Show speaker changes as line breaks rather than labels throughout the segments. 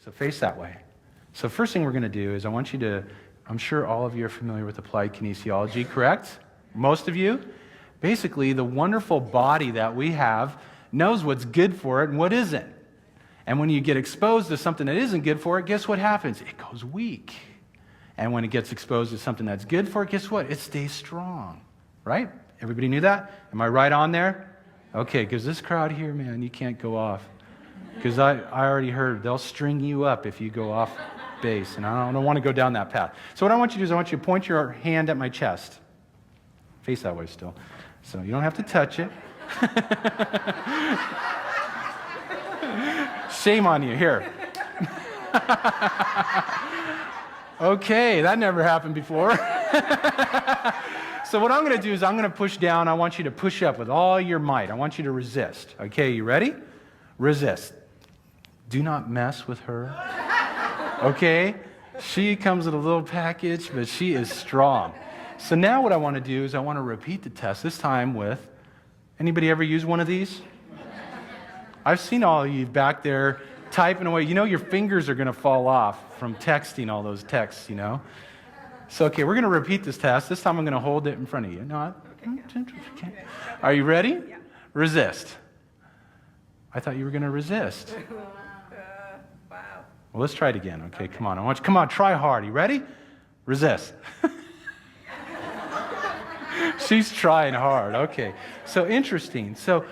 So face that way. So first thing we're going to do is I want you to, I'm sure all of you are familiar with applied kinesiology, correct? Most of you? Basically, the wonderful body that we have knows what's good for it and what isn't. And when you get exposed to something that isn't good for it, guess what happens? It goes weak. And when it gets exposed to something that's good for it, guess what? It stays strong, right? Everybody knew that? Am I right on there? Okay, because this crowd here, man, you can't go off. Because I already heard they'll string you up if you go off base, and I don't want to go down that path. So what I want you to do is I want you to point your hand at my chest. Face that way still. So you don't have to touch it. Shame on you. Here. Okay, that never happened before. So what I'm going to do is I'm going to push down. I want you to push up with all your might. I want you to resist. Okay, you ready? Resist. Do not mess with her. Okay? She comes in a little package, but she is strong. So now what I want to do is I want to repeat the test, this time with, anybody ever use one of these? I've seen all of you back there typing away. You know your fingers are going to fall off from texting all those texts, you know? So, okay, we're going to repeat this test. This time I'm going to hold it in front of you. No, okay. Are you ready?
Yeah.
Resist. I thought you were going to resist.
Wow.
Well, let's try it again. Okay, come on. I want you, come on, try hard. You ready? Resist. She's trying hard. Okay. So interesting. So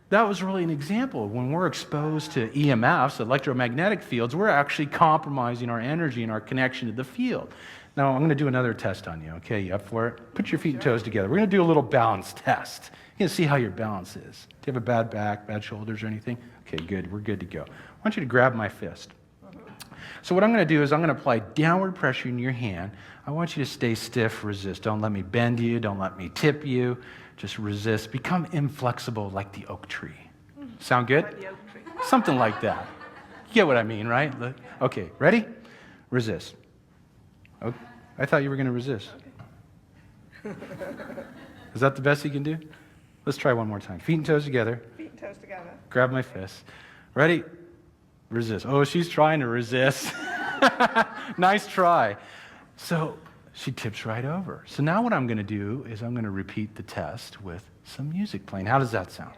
that was really an example. When we're exposed to EMFs, electromagnetic fields, we're actually compromising our energy and our connection to the field. Now, I'm going to do another test on you. Okay, you up for it? Put your feet and toes together. We're going to do a little balance test. You're going to see how your balance is. Do you have a bad back, bad shoulders, or anything? Okay, good. We're good to go. I want you to grab my fist. So what I'm going to do is I'm going to apply downward pressure in your hand. I want you to stay stiff, resist. Don't let me bend you. Don't let me tip you. Just resist. Become inflexible like the oak tree. Sound good?
Like the oak tree.
Something like that. You get what I mean, right? Okay, ready? Resist. Okay. I thought you were going to resist.
Okay.
Is that the best you can do? Let's try one more time. Feet and toes together.
Feet and toes together.
Grab my fist. Ready? Resist. Oh, she's trying to resist. Nice try. So she tips right over. So now what I'm going to do is I'm going to repeat the test with some music playing. How does that sound?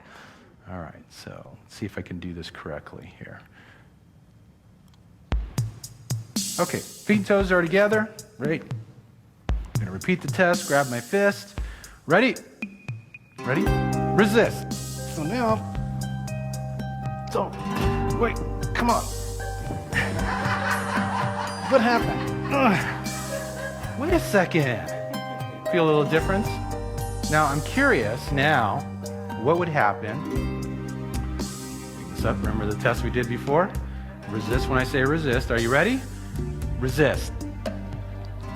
All right, so let's see if I can do this correctly here. Okay, feet and toes are together. Great. I'm going to repeat the test. Grab my fist. Ready? Ready? Resist. So now, wait, come on. What happened? Ugh. Wait a second. Feel a little difference? Now, I'm curious now, what would happen? Pick this up. Remember the test we did before? Resist when I say resist. Are you ready? Resist.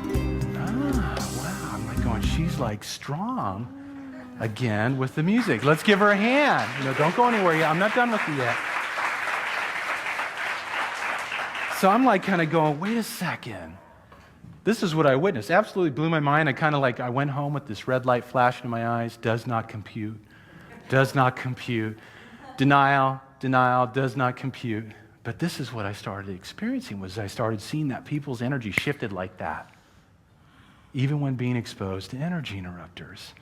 Wow. I'm like going, she's like strong again with the music. Let's give her a hand. You know, don't go anywhere yet. I'm not done with you yet. So I'm like kind of going, wait a second. This is what I witnessed. Absolutely blew my mind. I went home with this red light flashing in my eyes. Does not compute. Does not compute. Denial, does not compute. But this is what I started experiencing, was I started seeing that people's energy shifted like that, even when being exposed to energy interrupters.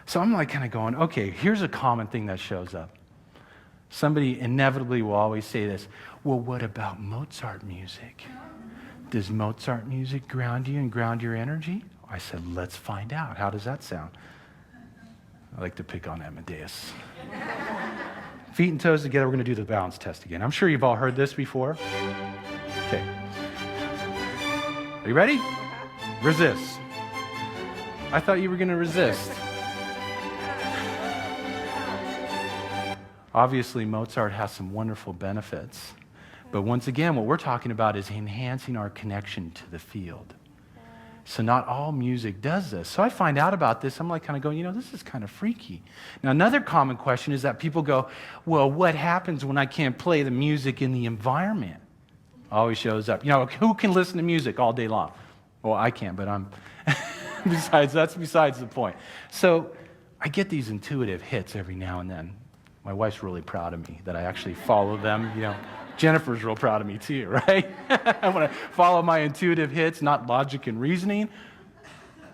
So I'm like kind of going, okay, here's a common thing that shows up. Somebody inevitably will always say this, well, what about Mozart music? Does Mozart music ground you and ground your energy? I said, let's find out. How does that sound? I like to pick on Amadeus. Feet and toes together, we're going to do the balance test again. I'm sure you've all heard this before. Okay. Are you ready? Resist. I thought you were going to resist. Obviously, Mozart has some wonderful benefits. But once again, what we're talking about is enhancing our connection to the field. So not all music does this. So I find out about this. I'm like kind of going, this is kind of freaky. Now, another common question is that people go, well, what happens when I can't play the music in the environment? Always shows up. Who can listen to music all day long? Well, I can't, but I'm... that's besides the point. So I get these intuitive hits every now and then. My wife's really proud of me that I actually follow them, Jennifer's real proud of me too, right? I want to follow my intuitive hits, not logic and reasoning,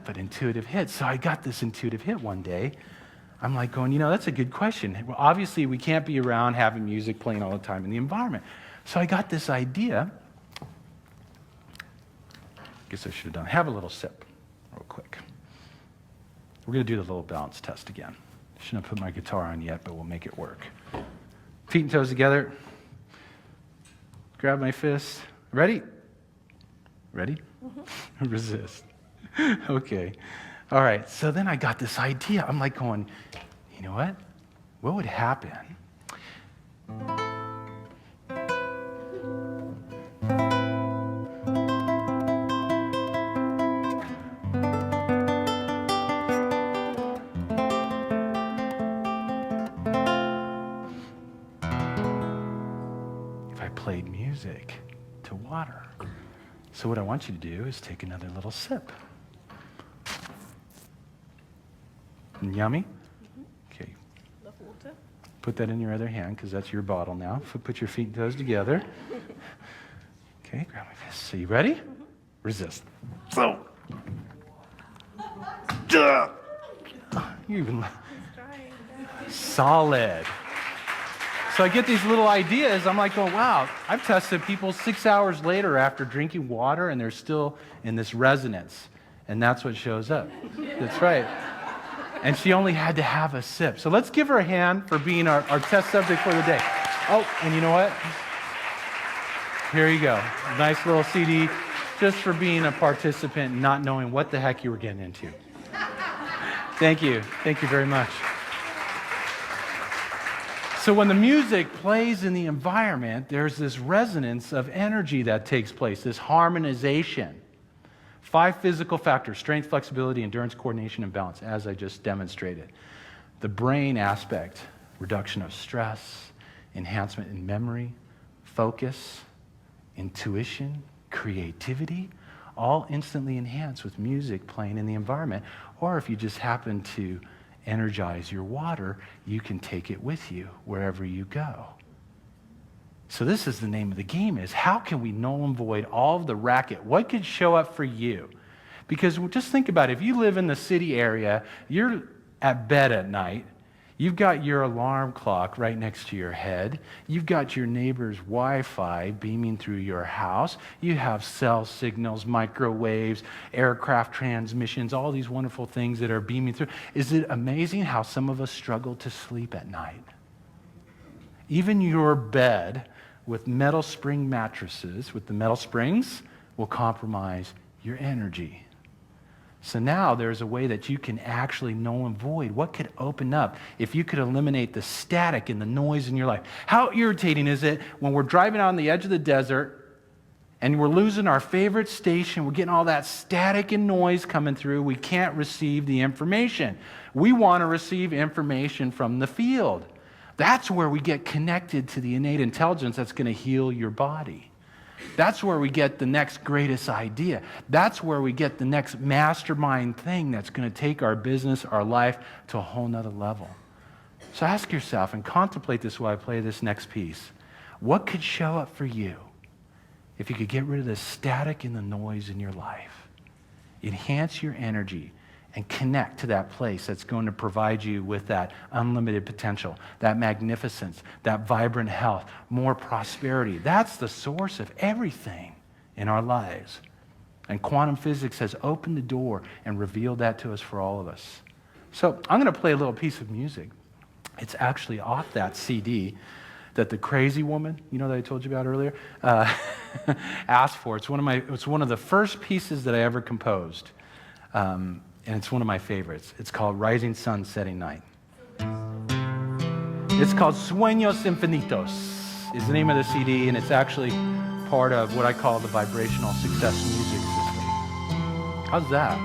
but intuitive hits. So I got this intuitive hit one day. I'm like going, that's a good question. Well, obviously, we can't be around having music playing all the time in the environment. So I got this idea. Guess I should have done. Have a little sip real quick. We're going to do the little balance test again. Shouldn't have put my guitar on yet, but we'll make it work. Feet and toes together. Grab my fist. Ready? Ready? Mm-hmm. Resist. Okay. All right. So then I got this idea. I'm like going, you know what? What would happen? If I played music to water. So what I want you to do is take another little sip. Yummy? Mm-hmm. Okay.
Love water.
Put that in your other hand because that's your bottle now. Put your feet and toes together. Okay, grab my fist. So you ready? Mm-hmm. Resist. So. You even solid. So I get these little ideas. I'm like, wow, I've tested people 6 hours later after drinking water and they're still in this resonance. And that's what shows up. That's right. And she only had to have a sip. So let's give her a hand for being our test subject for the day. Oh, and you know what? Here you go. Nice little CD just for being a participant and not knowing what the heck you were getting into. Thank you. Thank you very much. So when the music plays in the environment, there's this resonance of energy that takes place, this harmonization. 5 physical factors: strength, flexibility, endurance, coordination, and balance, as I just demonstrated. The brain aspect: reduction of stress, enhancement in memory, focus, intuition, creativity, all instantly enhanced with music playing in the environment. Or if you just happen to energize your water, you can take it with you wherever you go. So this is the name of the game, is how can we null and void all of the racket? What could show up for you? Because just think about it. If you live in the city area, you're at bed at night, you've got your alarm clock right next to your head, you've got your neighbor's Wi-Fi beaming through your house, you have cell signals, microwaves, aircraft transmissions, all these wonderful things that are beaming through. Is it amazing how some of us struggle to sleep at night? Even your bed with metal spring mattresses, with the metal springs, will compromise your energy. So now there's a way that you can actually null and void. What could open up if you could eliminate the static and the noise in your life? How irritating is it when we're driving on the edge of the desert and we're losing our favorite station, we're getting all that static and noise coming through, we can't receive the information. We want to receive information from the field. That's where we get connected to the innate intelligence that's going to heal your body. That's where we get the next greatest idea. That's where we get the next mastermind thing that's going to take our business, our life to a whole nother level. So ask yourself and contemplate this while I play this next piece. What could show up for you if you could get rid of the static and the noise in your life? Enhance your energy and connect to that place that's going to provide you with that unlimited potential, that magnificence, that vibrant health, more prosperity. That's the source of everything in our lives. And quantum physics has opened the door and revealed that to us for all of us. So I'm going to play a little piece of music. It's actually off that CD that the crazy woman, that I told you about earlier, asked for. It's one of the first pieces that I ever composed. And it's one of my favorites. It's called Rising Sun, Setting Night. It's called Sueños Infinitos is the name of the CD, and it's actually part of what I call the Vibrational Success Music System. How's that?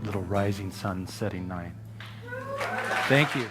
little rising sun, setting night. Thank you.